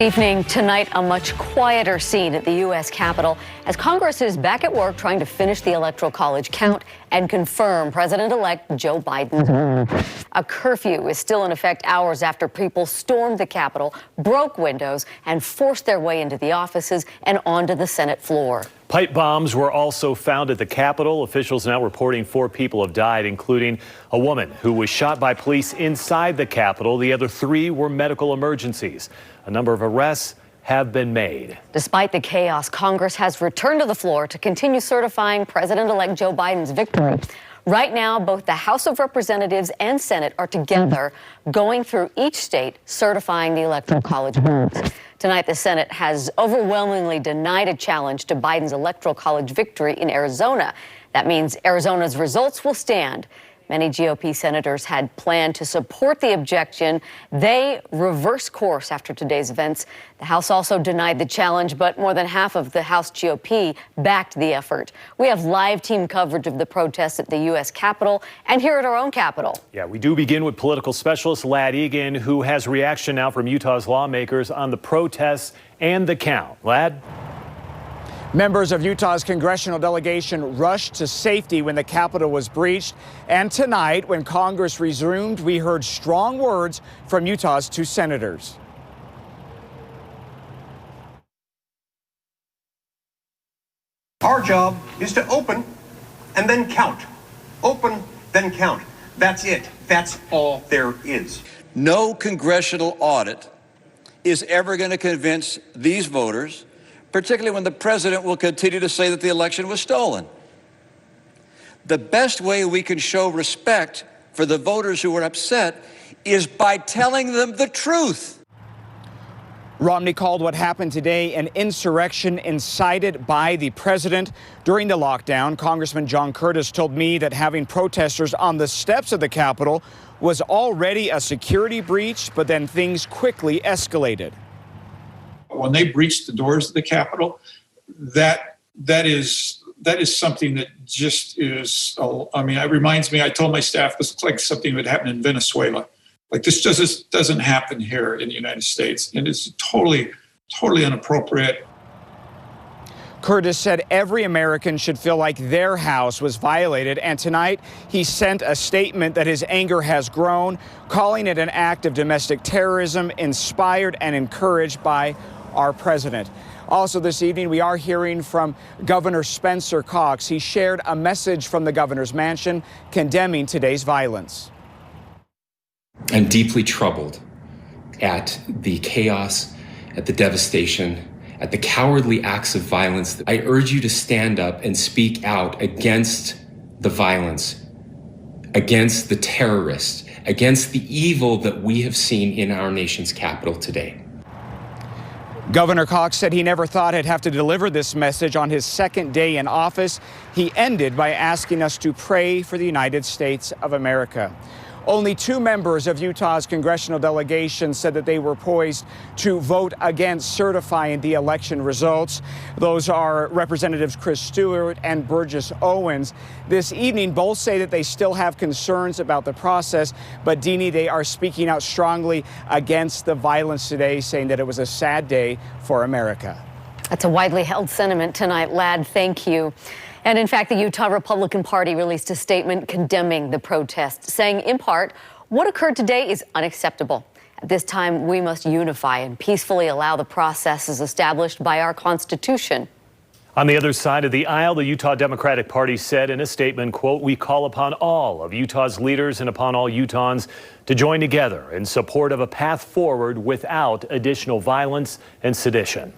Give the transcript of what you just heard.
Evening tonight, a much quieter scene at the U.S. Capitol as Congress is back at work trying to finish the Electoral College count and confirm President-elect Joe Biden's win. A curfew is still in effect hours after people stormed the Capitol, broke windows, and forced their way into the offices and onto the Senate floor. Pipe bombs were also found at the Capitol. Officials now reporting 4 people have died, including a woman who was shot by police inside the Capitol. The other 3 were medical emergencies. A number of arrests have been made. Despite the chaos, Congress has returned to the floor to continue certifying President-elect Joe Biden's victory. Right now, both the House of Representatives and Senate are together going through each state certifying the Electoral College votes. Tonight, the Senate has overwhelmingly denied a challenge to Biden's Electoral College victory in Arizona. That means Arizona's results will stand. Many GOP senators had planned to support the objection. They reversed course after today's events. The House also denied the challenge, but more than half of the House GOP backed the effort. We have live team coverage of the protests at the U.S. Capitol and here at our own Capitol. Yeah, we do begin with political specialist Ladd Egan, who has reaction now from Utah's lawmakers on the protests and the count. Ladd? Members of Utah's congressional delegation rushed to safety when the Capitol was breached. And tonight, when Congress resumed, we heard strong words from Utah's 2 senators. Our job is to open and then count. Open, then count. That's it. That's all there is. No congressional audit is ever going to convince these voters, particularly when the president will continue to say that the election was stolen. The best way we can show respect for the voters who are upset is by telling them the truth. Romney called what happened today an insurrection incited by the president. During the lockdown, Congressman John Curtis told me that having protesters on the steps of the Capitol was already a security breach, but then things quickly escalated. When they breached the doors of the Capitol, that is something that just is, I mean, it reminds me, I told my staff, this looks like something that happened in Venezuela. Like, this just doesn't happen here in the United States, and it's totally inappropriate. Curtis said every American should feel like their house was violated, and tonight he sent a statement that his anger has grown, calling it an act of domestic terrorism inspired and encouraged by our president. Also this evening, we are hearing from Governor Spencer Cox. He shared a message from the governor's mansion condemning today's violence. I'm deeply troubled at the chaos, at the devastation, at the cowardly acts of violence. I urge you to stand up and speak out against the violence, against the terrorists, against the evil that we have seen in our nation's capital today. Governor Cox said he never thought he'd have to deliver this message on his 2nd day in office. He ended by asking us to pray for the United States of America. Only 2 members of Utah's congressional delegation said that they were poised to vote against certifying the election results. Those are Representatives Chris Stewart and Burgess Owens. This evening, both say that they still have concerns about the process, but Deanie, they are speaking out strongly against the violence today, saying that it was a sad day for America. That's a widely held sentiment tonight, Ladd. Thank you. And in fact, the Utah Republican Party released a statement condemning the protests, saying in part, what occurred today is unacceptable. At this time, we must unify and peacefully allow the processes established by our Constitution. On the other side of the aisle, the Utah Democratic Party said in a statement, quote, we call upon all of Utah's leaders and upon all Utahns to join together in support of a path forward without additional violence and sedition.